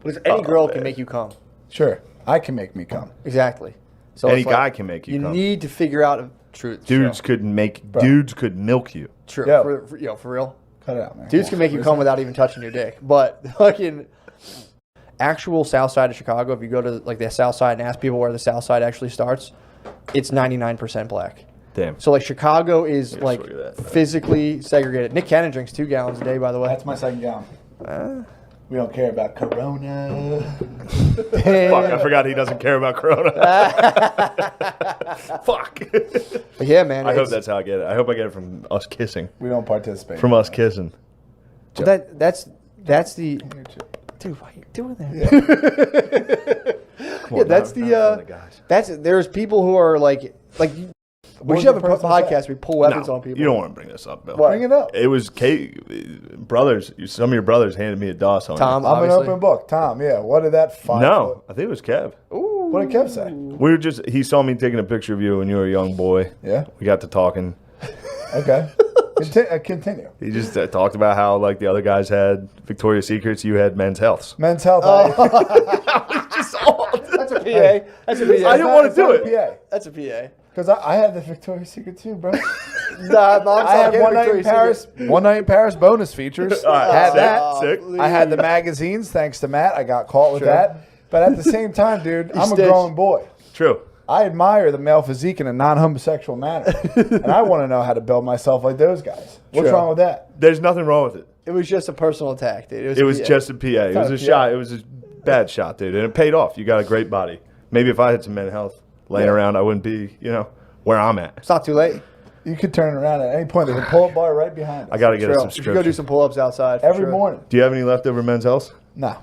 Because any girl can make you come. Sure. I can make me come. Exactly. So Any it's like, guy can make you come. You need to figure out truth. Dudes could milk you. True. Yo. For real. Cut it out, man. Dudes can make you come without even touching your dick. But fucking actual south side of Chicago, if you go to like the south side and ask people where the south side actually starts, it's 99% black. Damn. So like Chicago is like look at that. physically segregated. Nick Cannon drinks 2 gallons a day, by the way. That's my second gallon. We don't care about Corona. Fuck, I forgot he doesn't care about Corona. Fuck. But yeah, man. I hope that's how I get it. I hope I get it from us kissing. We don't participate. From us kissing. That's the dude. Why are you doing that? Come on, that's there's people who are like we should have a podcast. We pull weapons on people. You don't want to bring this up, Bill. Bring it up. It was brothers. Some of your brothers handed me a DOS on Tom, you. I'm an open book. Tom, yeah. What did that find? No, I think it was Kev. Ooh. What did Kev say? He saw me taking a picture of you when you were a young boy. Yeah. We got to talking. Okay. Continue. He just talked about how like the other guys had Victoria's Secrets, you had Men's Healths. Men's Health. That's a PA. That's a PA. I didn't want to do it. PA. That's a PA. Because I had the Victoria's Secret too, bro. Nah, I had one night in Paris bonus features. Right, had sick, that. sick. I had the magazines, thanks to Matt. I got caught with that. But at the same time, dude, I'm a grown boy. True. I admire the male physique in a non-homosexual manner. And I want to know how to build myself like those guys. What's wrong with that? There's nothing wrong with it. It was just a personal attack, dude. It was just a PA. It was a shot. It was a bad shot, dude. And it paid off. You got a great body. Maybe if I had some mental health laying around, I wouldn't be, where I'm at. It's not too late. You could turn around at any point. There's a pull-up bar right behind us. I got to get a You subscription. go do some pull-ups outside. Every morning. Do you have any leftover Men's Health? No.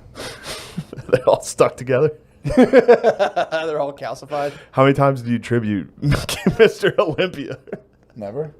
They all stuck together. They're all calcified. How many times do you tribute Mr. Olympia? Never.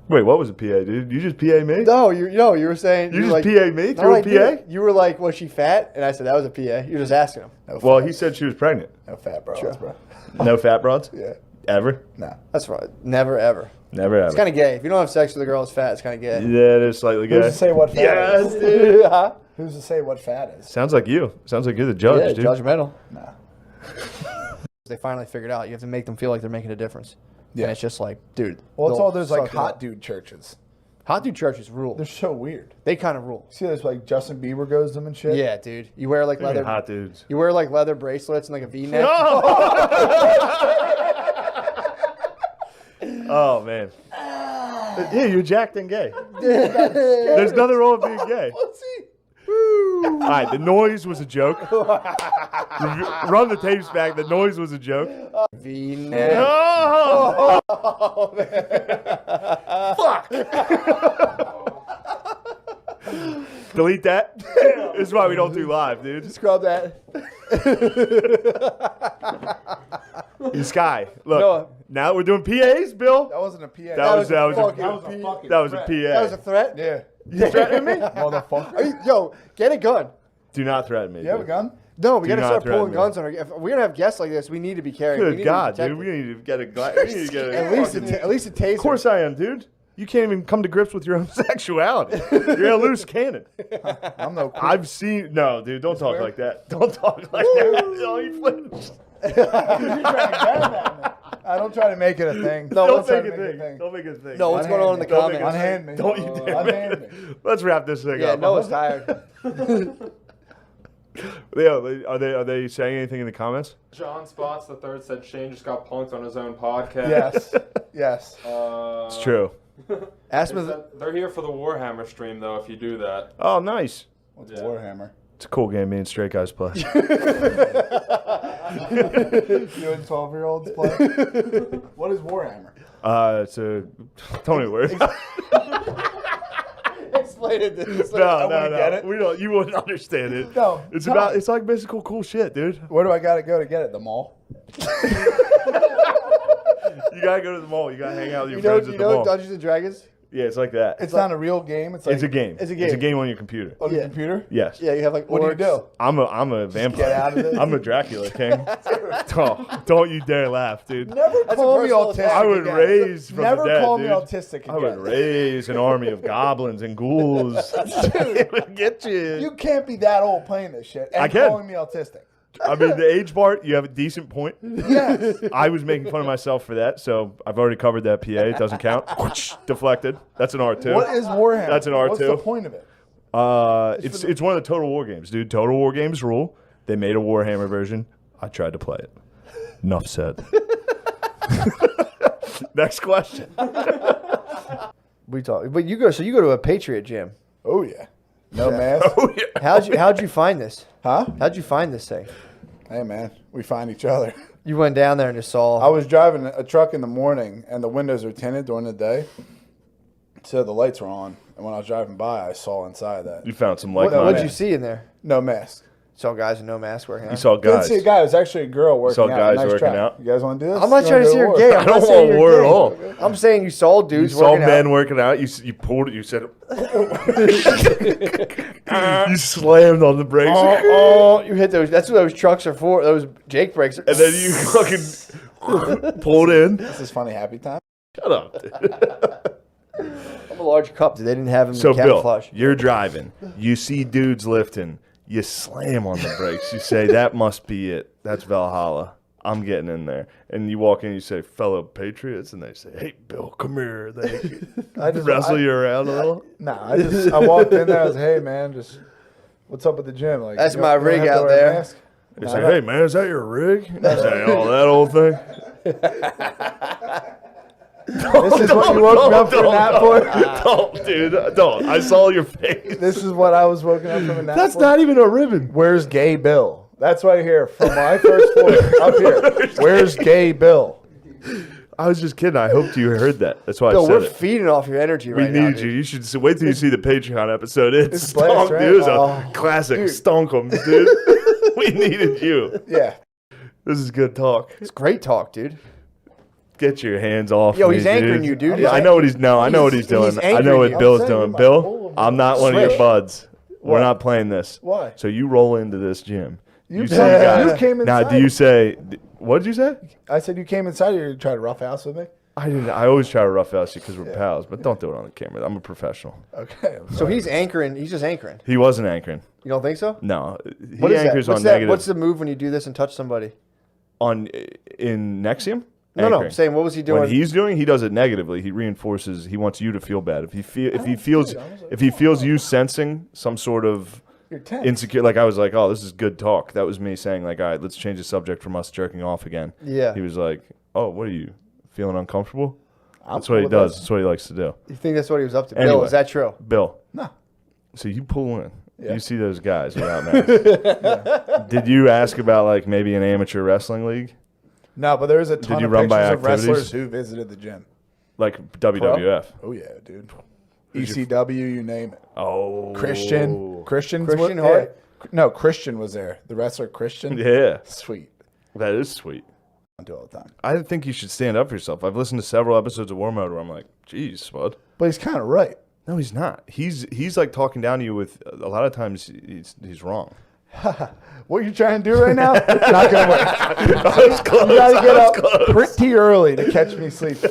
Wait, what was a PA, dude? You just PA me? No, you were saying You just like, PA me no, through I a PA? didn't. You were like, was she fat? And I said that was a PA. You're just asking him. No Well, fat. he said she was pregnant. No fat bros, bro. No fat broads? Yeah. Ever? No. That's right. Never ever. Never ever. It's kind of gay. If you don't have sex with a girl that's fat, it's kind of gay. Yeah, it is slightly gay. Who's to say what fat Yes, is? dude. Huh? Who's to say what fat is? Sounds like you. Sounds like you're the judge, Yeah, dude. judgmental. No. They finally figured out you have to make them feel like they're making a difference. Yeah. And it's just like, dude. Well, it's they'll all those like suck it hot up. dude churches. Hot dude churches rule. They're so weird. They kind of rule. See, there's like Justin Bieber goes to them and shit. Yeah, dude. You wear like leather. Hot dudes. You wear like leather bracelets and like a V-neck. Oh, man. Yeah, you're jacked and gay. There's nothing wrong with being gay. All right, the noise was a joke. Run the tapes back. The noise was a joke. V-neck. Oh! Oh, man. Fuck! Delete that. This is why we don't do live, dude. Scrub that. Sky, look. No. Now we're doing PAs, Bill. That wasn't a PA. That was a fucking that was a threat. PA. That was a threat? Yeah. You threatening me? Motherfucker. Yo, get a gun. Do not threaten me. You have a dude. gun? No, we got to not start threaten pulling me. guns on our. If we're gonna have guests like this, we need to be carrying. we Good need God, to be dude. We protected. need to get a glass. We need to get a At least a taser. Of course I am, dude. You can't even come to grips with your own sexuality. You're a loose cannon. I'm no cool. I've seen. No, dude. Don't talk like that. Don't talk like that. No, you flinched. I don't try to make it a thing. No, Don't let's make it a thing. Don't make it a thing. No, what's going on in the Don't make comments? Unhand me. Don't you dare. Unhand me. Let's wrap this thing Yeah, up. Noah's tired. Are they saying anything in the comments? John Spots the third said Shane just got punked on his own podcast. Yes. Yes. It's true. Ask me. They're here for the Warhammer stream though. If you do that, Oh, nice. What's Warhammer? It's a cool game me and straight guys play. You and 12-year-olds play? What is Warhammer? It's a. Don't even worry. Explain it. No. get it. We don't. You wouldn't understand it. No, It's tell about. me. It's like mystical cool shit, dude. Where do I got to go to get it? The mall? You gotta go to the mall. You gotta hang out with your You know friends at the mall. Dungeons and Dragons? Yeah, it's like that. It's not a real game. It's like It's a game. It's a game. It's a game on your computer. on the computer. Yes. Yeah, you have like What do you orcs. do? I'm a vampire. get out of this? I'm a Dracula king. Don't you dare laugh, dude. Never That's call a me personal autistic. attack. I would again. raise from Never the dead, call dude. me autistic again. I would raise an army of goblins and ghouls. It would get you. You can't be that old playing this shit and I can. calling me autistic. I mean, the age part, you have a decent point. Yes. I was making fun of myself for that, so I've already covered that PA. It doesn't count. Deflected. That's an R2. What is Warhammer? That's an R2. What's the point of it? It's one of the Total War games, dude. Total War games rule. They made a Warhammer version. I tried to play it. Enough said. Next question. We talk, but you go to a Patriot gym. Oh yeah. No mask. Oh yeah. How'd you find this? Huh? How'd you find this thing? Hey man, we find each other. You went down there and just saw. I was driving a truck in the morning, and the windows are tinted during the day, so the lights were on. And when I was driving by, I saw inside that. You found some What'd like-minded. you see in there? No mask. Saw guys with no mask working out. You saw Didn't guys. see a guy. It was actually a girl working saw out. guys Nice working track. out? You guys want to do this? I'm not You trying to wanna say go you're to gay. war? I'm I not don't saying want you're war at gay. all. I'm saying you saw You dudes saw working men out. working out. You pulled it. You said, you slammed on the brakes, Oh, you hit those. That's what those trucks are for. Those Jake brakes. and then you fucking pulled in. This is funny happy time. Shut up, dude. I'm a large cup. Dude. They didn't have them So in Bill, camouflage. you're driving. You see dudes lifting. You slam on the brakes. You say, "That must be it. That's Valhalla. I'm getting in there." And you walk in. You say, "Fellow patriots," and they say, "Hey, Bill, come here." They I just wrestle you around a little. Nah, I walked in there. I was, hey man, just what's up at the gym? Like That's you my don't rig have to out wear a there. mask? They say, "Hey, man, is that your rig?" You say, "Oh, that old thing." This is what you woke me up from a nap for. Don't, dude. Don't. I saw your face. This is what I was woken up from a nap That's for. not even a ribbon. Where's Gay Bill? That's right here from my first floor up here. Where's Gay Bill? I was just kidding. I hoped you heard that. That's why Bill, I said we're it. feeding off your energy We right now. need you. Dude. You should wait till you see the Patreon episode. It's It's blast, stonk, right? dude. It's a Oh. classic Dude. stonkum, dude. We needed you. Yeah. This is good talk. It's great talk, dude. Get your hands off Yo, me, he's anchoring you, dude. Yeah, I know what he's. No, I know what he's doing. he's I know anchoring what you. Bill's I'm saying doing. you're my Bill, bull. I'm not one of your Switch. buds. We're What? not playing this. Why? So you roll into this gym. You see came- guys. you came Now, inside. do you say? What did you say? I said you came inside here to try to rough house with me. I didn't. I always try to rough house you because we're pals, but don't do it on the camera. I'm a professional. Okay. So he's anchoring. He's just anchoring. He wasn't anchoring. You don't think so? No, he What is that? anchors What's on that? negative. What's the move when you do this and touch somebody? In Nexium? No, Anchoring. I'm saying what was he doing? When he's doing, he does it negatively. He reinforces. He wants you to feel bad. If he feels you sensing some sort of You're tense. insecure, like I was like, oh, this is good talk. That was me saying like, all right, let's change the subject from us jerking off again. Yeah. He was like, oh, what are you feeling uncomfortable? I'm That's what he cool with does. that. That's what he likes to do. You think that's what he was up to? Anyway. Bill, is that true? Bill. No. So you pull in. Yeah. You see those guys without masks. Did you ask about like maybe an amateur wrestling league? No, but there's a ton you of run pictures by of wrestlers activities? who visited the gym. Like WWF. Oh yeah, dude. ECW, you name it. Oh. Christian. Christian Hart? No, Christian was there. The wrestler Christian. Yeah. Sweet. That is sweet. I do all the time. I think you should stand up for yourself. I've listened to several episodes of WARMODE where I'm like, geez, Spud. But he's kind of right. No, he's not. He's like talking down to you with a lot of times he's wrong. What you trying to do right now? It's not gonna work. You gotta get up pretty early to catch me sleeping.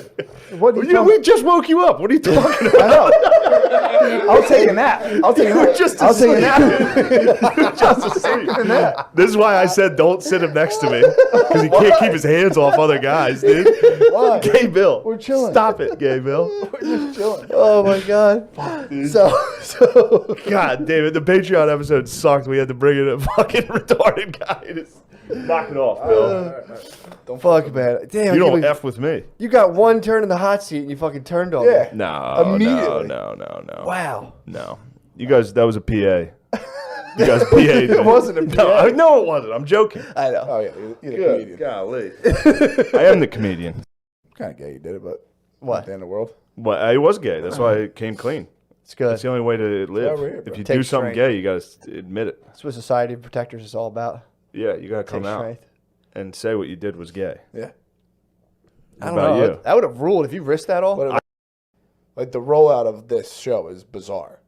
What do you We just woke you up. What are you talking about? I know. I'll take a nap. I'll take a nap. Just I'll take a asleep. nap. Just asleep. This is why I said don't sit him next to me because he can't keep his hands off other guys, dude. Why? Gay Bill, We're chilling. Stop it, Gay Bill. We're just chilling. Oh my god. So God damn it, the Patreon episode sucked. We had to bring in a fucking retarded guy. Just knock it off, Bill. fuck man. Damn. You I don't can't F with me. believe- You got one turn in the hot seat and you fucking turned on Yeah. me. No, Immediately. no. Wow. No. You guys, that was a PA. You guys PA'd It wasn't a PA. No, it wasn't. I'm joking. I know. Oh yeah, you're the comedian. Golly. I am the comedian. Kind of gay you did it, but What? at the end of the world. Well, I was gay. That's why I came clean. It's good. That's the only way to live. we're here, bro. If you Takes do something strength. gay, you got to admit it. That's what Society of Protectors is all about. Yeah, you got to come Takes out strength. and say what you did was gay. Yeah. I don't about know. you? That would have ruled if you risked that all. What Like the rollout of this show is bizarre.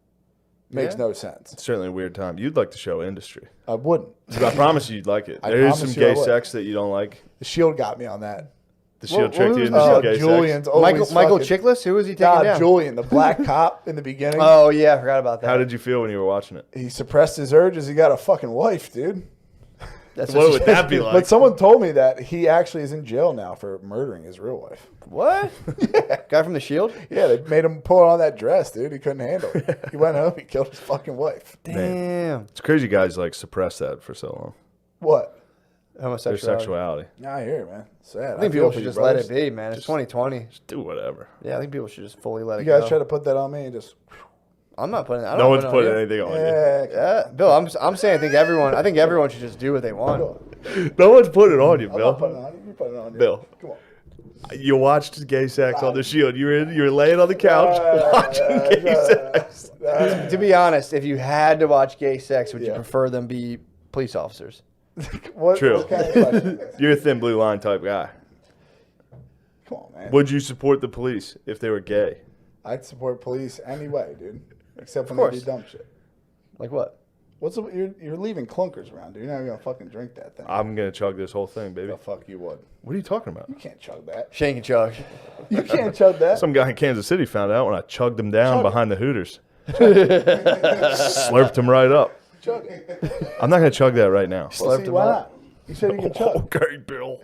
Makes Yeah. no sense. It's certainly a weird time. You'd like to show industry. I wouldn't. I promise you'd like it. I There is promise some you I gay would. sex that you don't like. The Shield got me on that. The Shield What tricked was you the- into some Oh, gay Julian's sex. always Michael fucking- Chiklis? Who was he taking Nah, down? Julian, the black cop in the beginning. Oh, yeah, I forgot about that. How did you feel when you were watching it? He suppressed his urges. He got a fucking wife, dude. That's What would that be But like? someone told me that he actually is in jail now for murdering his real wife. What? Guy from the Shield? Yeah, they made him pull on that dress, dude. He couldn't handle it. He went home. He killed his fucking wife. Damn. It's crazy guys like suppress that for so long. What? Their Homosexuality. sexuality. Nah, I hear it, man. Sad. I think feel people for should you just let brothers. it be, man. It's 2020. Just do whatever. Yeah, I think people should just fully let it You guys go. try to put that on me and just. I'm not putting. I don't No one's put it on putting you. anything on Yeah, Yeah, Bill. I'm saying I think everyone should just do what they want. you. No one's putting it on you, I'm not putting it Bill. on you. You're putting it on you. Bill. Come on. You watched gay sex on the Shield. You were laying on the couch watching gay sex. To be honest, if you had to watch gay sex, would you Yeah. prefer them be police officers? What, True. what kind of question is this? You're a thin blue line type guy. Come on, man. Would you support the police if they were gay? I'd support police anyway, dude. Except when Of they do course. dumb shit. Like what? You're leaving clunkers around, dude. You're not gonna fucking drink that thing. I'm gonna chug this whole thing, baby. The fuck you would. What are you talking about? You can't chug that. Shank and chug. You can't chug that. Some guy in Kansas City found out when I chugged him down Chug it. behind the Hooters. Slurped him right up. Chug it. I'm not gonna chug that right now. Well, see, Slurped him why up. not? You said you can chug. Okay, Bill.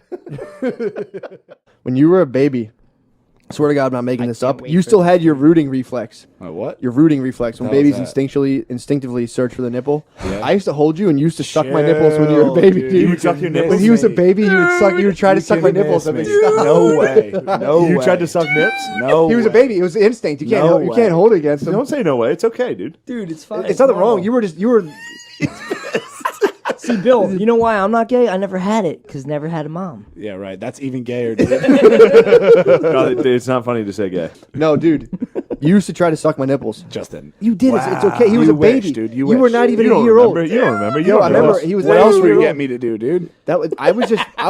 When you were a baby, I swear to God, I'm not making this up. wait You for still had your rooting reflex. My what? Your rooting reflex when How was babies that? instinctively search for the nipple. Yeah. I used to hold you and used to suck my nipples when you were a baby, Chill, dude. dude. would suck your nipples? When he was a baby, he would suck. You would try to suck my nipples. And they stop. No way. No You way. tried to suck nips? No He was a way. baby. It was instinct. You can't. No you way. can't hold it against him. Don't say no way. It's okay, dude. Dude, it's fine. It's nothing wrong. You were. See, Bill, you know why I'm not gay? I never had it because never had a mom. Yeah, right. That's even gayer, dude. No, it's not funny to say gay. No, dude. You used to try to suck my nipples. Justin. You did. It's okay. He was You a baby, wish, dude. You were wish. not even You a don't year old. remember. You don't remember. You No, don't I know. remember he was. What not else even a were you year getting old. me to do, dude? That was. I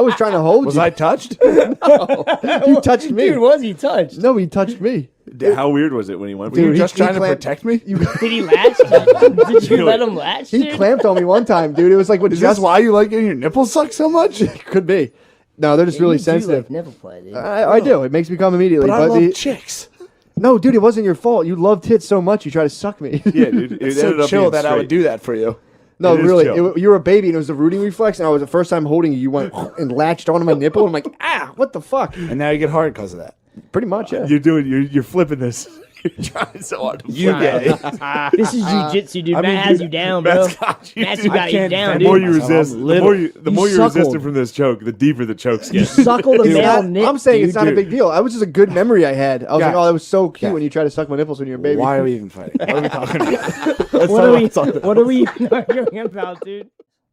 was trying to hold Was you. I touched? You touched me. Dude, was he touched? No, he touched me. How weird was it when he went? Were you he- just he trying to clamped- protect me? You, Did he latch? Did you let him latch? he dude? clamped on me one time, dude. It was like what Is this why you like getting your nipples sucked so much? could be. No, they're just Yeah, really you do sensitive. like nipple play, dude. I do. It makes me come immediately. But I love the- chicks. no, dude, it wasn't your fault. You loved tits so much, you tried to suck me. Yeah, dude. It It's ended so up chill being that I would straight. do that for you. No, It is really. chill. You were a baby, and it was the rooting reflex, and I was the first time holding you. You went and latched onto my nipple. And I'm like, what the fuck? And now you get hard because of that. Pretty much, yeah. You're flipping this. You're trying so hard to You flip. gay. This is jujitsu, dude. I mean, Matt has dude, you down, bro. Matt's got you, Matt's dude. got you down, The dude. more you myself, resist, I'm the little. more you're suckled. resistant from this choke, the deeper the chokes You get. suckle the It's male not- nip. I'm saying dude. it's not a big deal. I was just a good memory I had. I was like, Guys. oh, that was so cute Guys. when you tried to suck my nipples when you were a baby. Why are we even fighting? What are we talking about? What are we arguing about, dude?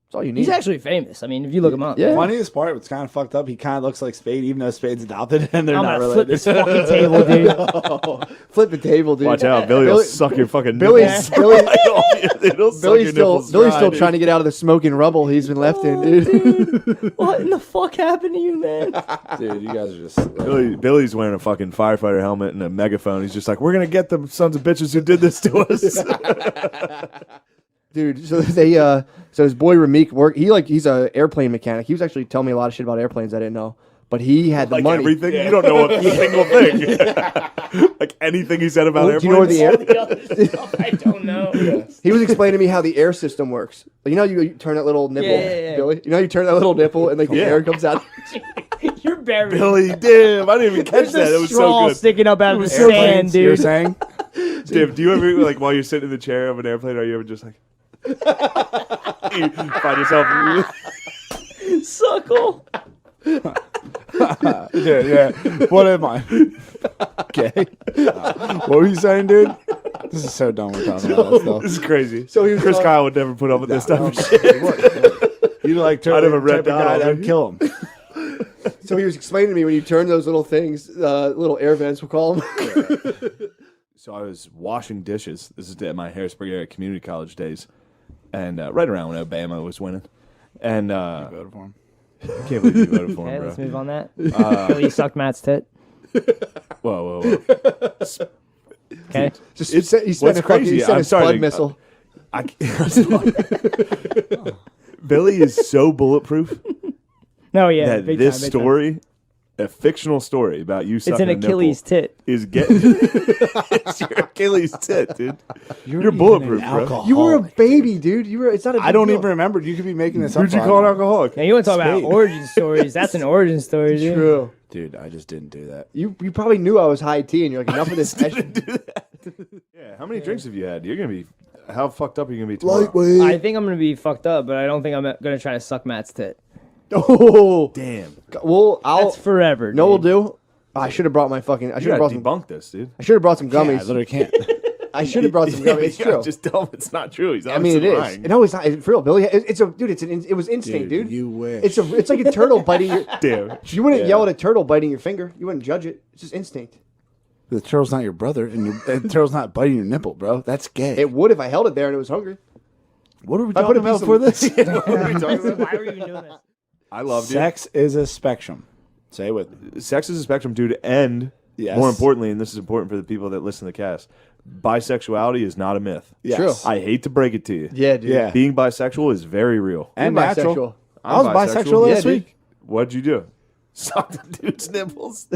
That's all you need. He's actually famous. I mean, if you look him up. Yeah. Funniest part, what's kind of fucked up, he kind of looks like Spade, even though Spade's adopted, and they're I'm not gonna flip related. this fucking table, dude. Flip the table, dude. Watch out, Billy will suck your fucking Billy's- nipples. Billy- right off you. It'll suck Billy's your still nipples Billy's dry, still dude. trying to get out of the smoking rubble he's been left in, dude. What in the fuck happened to you, man? Dude, you guys are just... Billy's wearing a fucking firefighter helmet and a megaphone. He's just like, we're gonna get them sons of bitches who did this to us. Dude, so so his boy Ramik he's a airplane mechanic. He was actually telling me a lot of shit about airplanes I didn't know. But he had the Like money. everything, you don't know a single thing. Like anything he said about Well, do airplanes. you know where the air? Stuff I don't know. He was explaining to me how the air system works. Like, you know, you turn that little nipple, Yeah. Billy. You know, you turn that little nipple, and like the Yeah. air comes out. You're buried. Billy, damn, I didn't even catch There's that. a It was straw so good. sticking up out of the Airplanes, sand, You're dude. saying? Dave, do you ever like while you're sitting in the chair of an airplane, are you ever just like you find yourself? Suckle. Yeah. What am I? Gay? What were you saying, dude? This is so dumb we're talking about this stuff. This is crazy. So he was Chris on- Kyle would never put up with this type of No, shit. You like I'd have a red type of dot guy on that would me. kill him. So he was explaining to me when you turn those little things, little air vents, we'll call them. So I was washing dishes. This is at my Harrisburg area community college days, and right around when Obama was winning. And Voted for him. I can't believe you voted for Okay, him, let's bro. move on that. Billy sucked Matt's tit. Whoa. Okay. Just It's- he sent what's a fucking, crazy, he sent I'm a sorry Spud to- missile. Billy is so bulletproof No, yeah. that big this time, big time. story, a fictional story about you It's sucking an a nipple, Achilles tit. is getting it's your Achilles tit, dude. You're bulletproof, bro. You were a baby, dude. You were. It's not a. I big don't deal. even remember. You could be making this up. Who'd you right call an now. alcoholic? Now you want to talk about Spade. origin stories? That's an origin story, dude. True. Dude, I just didn't do that. You probably knew I was high tea, and you're like, enough of this. Yeah. How many drinks have you had? You're gonna be. How fucked up are you gonna be tomorrow? I think I'm gonna be fucked up, but I don't think I'm gonna try to suck Matt's tit. Oh, Damn. well, I'll. That's forever. No, we'll dude. do. I should have brought my fucking. I You should have gotta brought some. debunk this, dude. I should have brought some Yeah, I gummies. literally can't. I should have brought some gummies. It's Yeah, true. just tell him it's not true. He's I mean, it is. lying. No, it's not. It's for real, Billy. It's a dude. It was instinct, dude. You wish. It's like a turtle biting your. Damn. You wouldn't yell at a turtle biting your finger. You wouldn't judge it. It's just instinct. The turtle's not your brother, and the turtle's not biting your nipple, bro. That's gay. It would if I held it there and it was hungry. What are we I put talking a about piece before of- this? What are we talking about? Why are we even doing this? I love you. Sex is a spectrum. Say it with me. Sex is a spectrum, dude, and Yes. more importantly, and this is important for the people that listen to the cast, bisexuality is not a myth. Yes. True. I hate to break it to you. Yeah, dude. Yeah. Being bisexual is very real. And You're natural. bisexual. I was bisexual Yeah, last dude. week. What'd you do? Suck the dude's nipples.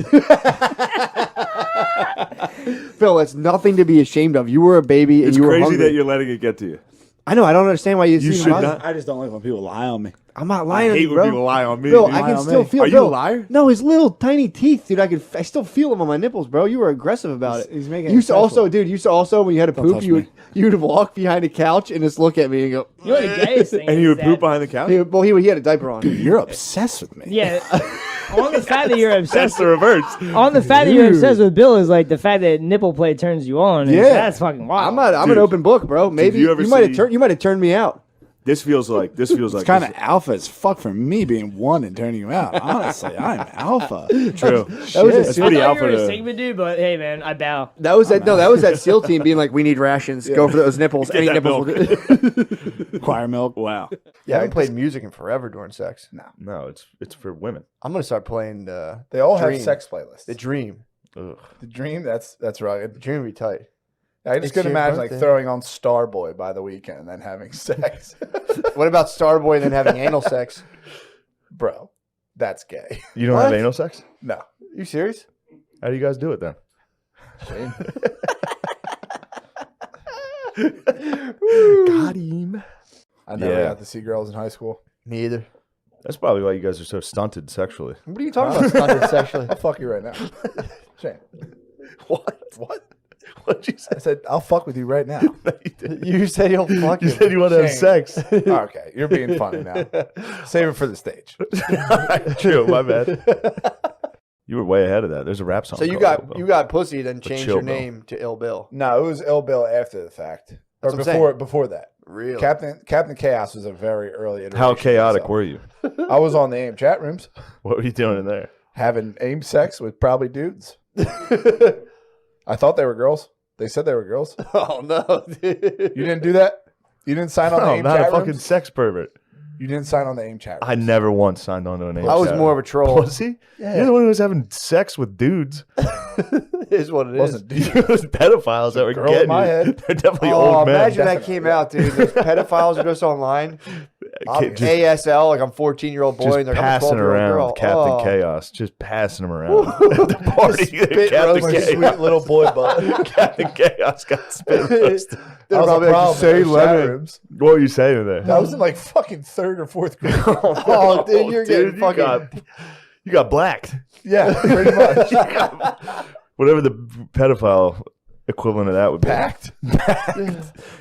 Phil, it's nothing to be ashamed of. You were a baby and It's you were crazy hungry. that you're letting it get to you. I know. I don't understand why you. You see should me. not. I just don't like when people lie on me. I'm not I lying to hate you, when bro. people lie on me. Bill, dude. I Lie can on still me. feel. Are you Bill, a liar? No, his little tiny teeth, dude. I still feel them on my nipples, bro. You were aggressive about it. He's making You it used to also, sexual. dude. You used to also when you had to poop, touch you would me. walk behind a couch and just look at me and go. You know what the gayest thing And is you would that- poop behind the couch? He had a diaper on. You're obsessed with me. Yeah. On the fact that you're That's obsessed. the reverse. On the fact that you're obsessed with Bill is like the fact that nipple play turns you on. Yeah. That's fucking wild. I'm Dude, an open book, bro. Maybe you ever you might have see- you might have turned me out. This feels like It's kind of alpha as fuck for me being one and turning you out. Honestly, I'm alpha. true. That was a That's seal, pretty I thought alpha you were a to. Sigma dude, but hey, man, I bow. that was that SEAL team being like, we need rations. Go for those nipples. Any that nipples. Will do. Choir milk. Wow. Yeah, I haven't played music in forever during sex. No, it's for women. I'm gonna start playing the. They all Dream. have sex playlists. The Dream. Ugh. The Dream, that's rugged. The Dream would be tight. I just It's couldn't your imagine like birthday. throwing on Starboy by the weekend and then having sex. What about Starboy and then having anal sex? Bro, that's gay. You don't What? have anal sex? No. You serious? How do you guys do it then? Got him. I never Yeah. got to see girls in high school. Me either. That's probably why you guys are so stunted sexually. What are you talking about? Stunted sexually. I'll fuck you right now. Shane. What? What? What'd you say? I said, I'll fuck with you right now. You said you'll fuck You you. said you want to have Shane. sex. Okay, you're being funny now. Save it for the stage. True, my bad. You were way ahead of that. There's a rap song. So you called Ill got Bill. you got pussy, then changed chill, your Bill. name to Ill Bill. No, it was Ill Bill after the fact. Or That's what I'm before that. Really? Captain Chaos was a very early iteration. How of chaotic myself. were you? I was on the AIM chat rooms What were you doing in there? having AIM sex with probably dudes. I thought they were girls. They said they were girls. Oh no, dude. You didn't do that? You didn't sign on the No, AIM I'm not a chat fucking rooms? sex pervert. You didn't sign on the AIM chat rooms. I never once signed on to an AIM I was chat more of room. a troll. Was he? You're the one who was having sex with dudes. Is what it is. Wasn't dude. It was pedophiles that were girl in getting my you. head. They're definitely Oh, old men. imagine that Definitely. came out, dude. Those pedophiles are just online. Just ASL, like I'm 14-year-old boy, just and they're like, I'm a passing 12-year-old around girl. Captain Oh. Chaos. Just passing him around at the party. Spit Captain roast, Chaos. Sweet little boy butt. Captain Chaos got spit roasted. They're That was probably a like, problem. say in those chat lemon. rooms. What were you saying there? I was in like fucking 3rd or 4th grade. Oh, dude, you're getting you fucking. you got blacked. Yeah, pretty much. Whatever the pedophile equivalent of that would be. Packed.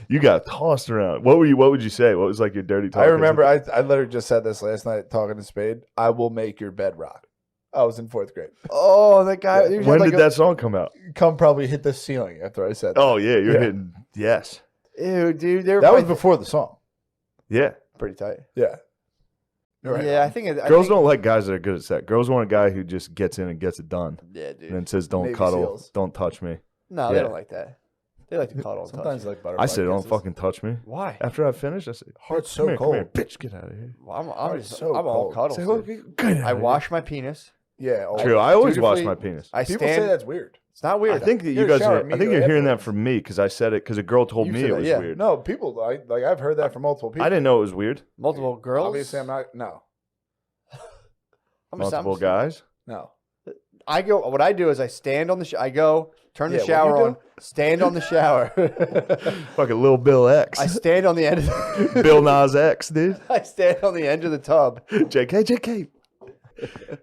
You got tossed around. What would you say? What was like your dirty talk? I remember I literally just said this last night talking to Spade. I will make your bed rock. I was in 4th grade. Oh, that guy. Yeah. he had When like did that song come out? Come probably hit the ceiling after I said that. Oh yeah, you're Yeah. hitting yes. Ew, dude. They were That was probably before the song. Yeah. pretty tight. Yeah. You're right. Yeah, I think. Girls don't like guys that are good at sex. Girls want a guy who just gets in and gets it done. Yeah, And dude. then says, "Don't Navy cuddle, SEALs. don't touch me." No, yeah. they don't like that. They like to cuddle and Sometimes touch. like butterfly. I said, "Don't kisses. fucking touch me." Why? After I finish, I said, Heart's "Come so here, cold. come here, bitch, get out of here." Well, I'm Heart's just, so I'm all cold. cuddles. Say, dude. "Well, get out I of here." wash my penis. Yeah. True. I always wash Dutifully- my penis. I People stand. say that's weird. It's not weird. I think that Get you a guys shower are. I think immediately you're hearing that afterwards. from me because I said it because a girl told You me said it that, was yeah. weird. No, people like I've heard that from multiple people. I didn't know it was weird. multiple girls. Obviously, I'm not. No, Multiple guys. no. I go. What I do is I stand on the. I go turn the Yeah, what shower you on. Stand on the shower. Fucking Lil Bill X. I stand on the end. Of Bill Nas X, dude. I stand on the end of the tub. JK.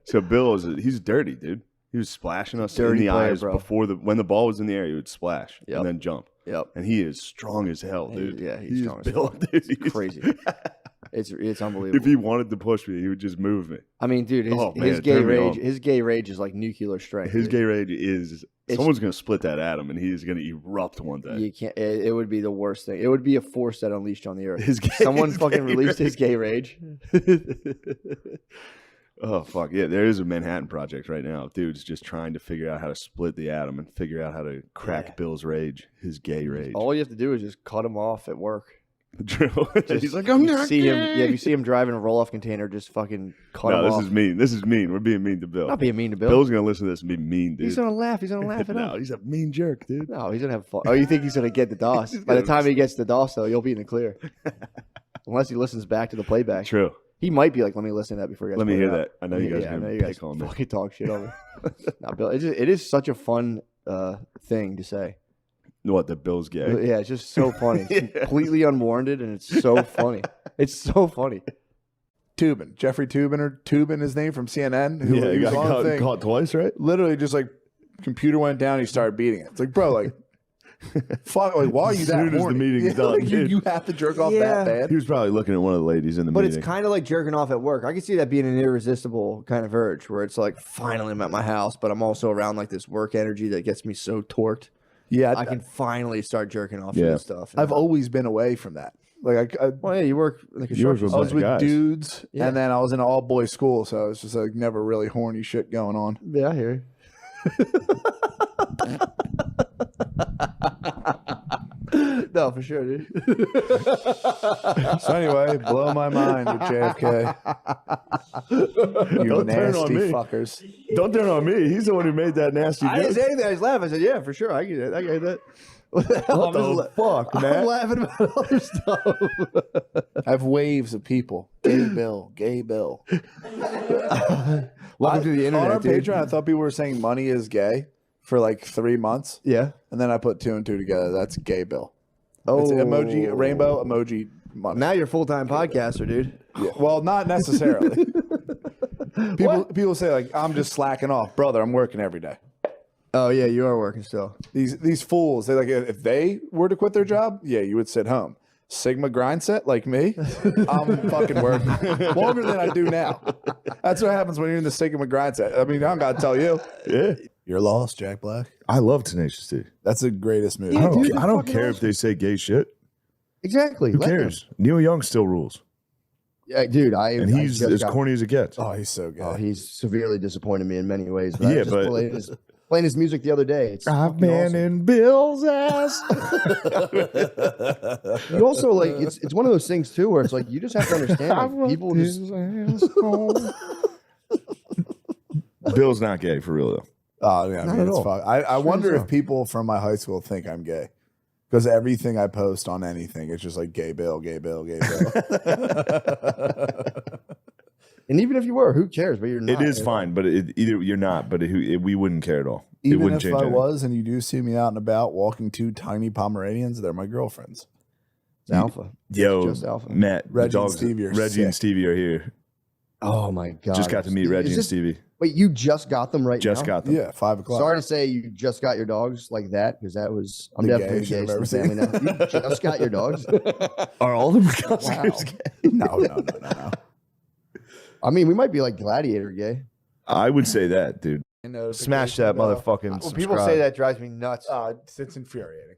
So Bill he's dirty, dude. He was splashing us in Dirty the player, eyes bro. before when the ball was in the air. He would splash Yep. and then jump. Yep. And he is strong as hell, dude. Yeah, he's He is strong as built, hell. dude. It's He's- crazy. It's unbelievable. If he wanted to push me, he would just move me. I mean, dude, his, Oh, man, his gay turn me rage. on. His gay rage is like nuclear strength. His dude. gay rage is It's- someone's gonna split that atom, and he is gonna erupt one day. You can't. It would be the worst thing. It would be a force that unleashed on the earth. His gay- Someone his fucking gay released rage. his gay rage. Oh fuck yeah! There is a Manhattan Project right now. Dude's just trying to figure out how to split the atom and figure out how to crack Yeah. Bill's rage, his gay rage. All you have to do is just cut him off at work. True. He's like, You I'm not see him. gay." Yeah, if you see him driving a roll-off container, just fucking cut him No, this off. is mean. This is mean. We're being mean to Bill. Not being mean to Bill. Bill's gonna listen to this and be mean, dude. He's gonna laugh. He's gonna laugh it no, up. he's a mean jerk, dude. No, he's gonna have fun. Oh, you think he's gonna get the DOS? He's By the gonna- time he gets the DOS, though, you'll be in the clear. Unless he listens back to the playback. True. He might be like, "Let me listen to that before you guys." Let me put hear it out." that. I know you guys Yeah, are I know gonna you guys pick on me. fucking talk shit on me. Nah, Bill, it is such a fun thing to say. What? That Bill's gay? Yeah, it's just so funny. It's completely unwarranted, and it's so funny. It's so funny. Tubin, Jeffrey Tubin, or Tubin, his name from CNN. Who Yeah, he you was got on the thing. caught twice, right? Literally, just like computer went down, he started beating it. It's like, bro, like, fuck, like, why are you As that soon as the horny? meeting's Yeah, done, like, dude. you have to jerk off Yeah. that bad. He was probably looking at one of the ladies in the But meeting. it's kind of like jerking off at work. I can see that being an irresistible kind of urge where it's like, finally I'm at my house, but I'm also around like this work energy that gets me so torqued. Yeah, I can finally start jerking off Yeah. and stuff. I've always been away from that. Like, Well, yeah, you work in the You work construction with I was site. with guys. dudes, Yeah. and then I was in an all boys school, so it's just like never really horny shit going on. Yeah, I hear you. No, for sure, dude. So anyway, blow my mind with JFK. You Don't turn on nasty me. fuckers. Don't turn on me. He's the one who made that nasty I didn't joke. say anything. I just laughed. I said, "Yeah, for sure. I get it. I get that." What the hell? What the fuck, I'm man? laughing about other stuff. I have waves of people. Gay Bill, gay Bill. Welcome to the internet, On our dude. Patreon, I thought people were saying money is gay for like 3 months, Yeah. and then I put 2 and 2 together. That's gay Bill. Oh, It's emoji, rainbow emoji money. Now you're a full-time podcaster, dude. Yeah. Well, not necessarily. People say like I'm just slacking off, brother. I'm working every day. Oh yeah, you are working still. These fools, they like if they were to quit their job, yeah, you would sit home. Sigma grind set like me, I'm fucking working longer than I do now. That's what happens when you're in the Sigma grind set. I mean, I don't gotta tell you. Yeah. You're lost, Jack Black. I love Tenacious D. That's the greatest movie. I don't care if they say gay shit. Exactly. Who cares? Neil Young still rules. Yeah, dude. And he's as corny as it gets. Oh, he's so good. Oh, he's severely disappointed me in many ways. But I Yeah, was just but- playing his music the other day. It's I've fucking been awesome. in Bill's ass. You also like it's one of those things too where it's like you just have to understand like, people just Bill's not gay for real though. Oh yeah, I Not mean, at it's all. fuck. I wonder as if hell. people from my high school think I'm gay. Because everything I post on anything, it's just like gay Bill, gay Bill, gay Bill. and even if you were, who cares? But you're not. It is fine, but either you're not, but we wouldn't care at all. it Even wouldn't if change I anything. was, and you do see me out and about walking 2 tiny Pomeranians, they're my girlfriends. It's alpha. Yo, Just alpha. Matt, the Reggie and dogs, Stevie are Reggie and sick. Stevie are here. Oh my god! Just got to meet Reggie Is and this- Stevie. Wait, you just got them right now? Just got them. Yeah, 5 o'clock. Sorry to say you just got your dogs like that because that was I'm The definitely gayest the I've gayest ever in the family now. You just got your dogs. Are all of them Wow. No. I mean, we might be like gladiator gay. I would say that, dude. Smash that motherfucking When subscribe. people say that, it drives me nuts. It's infuriating.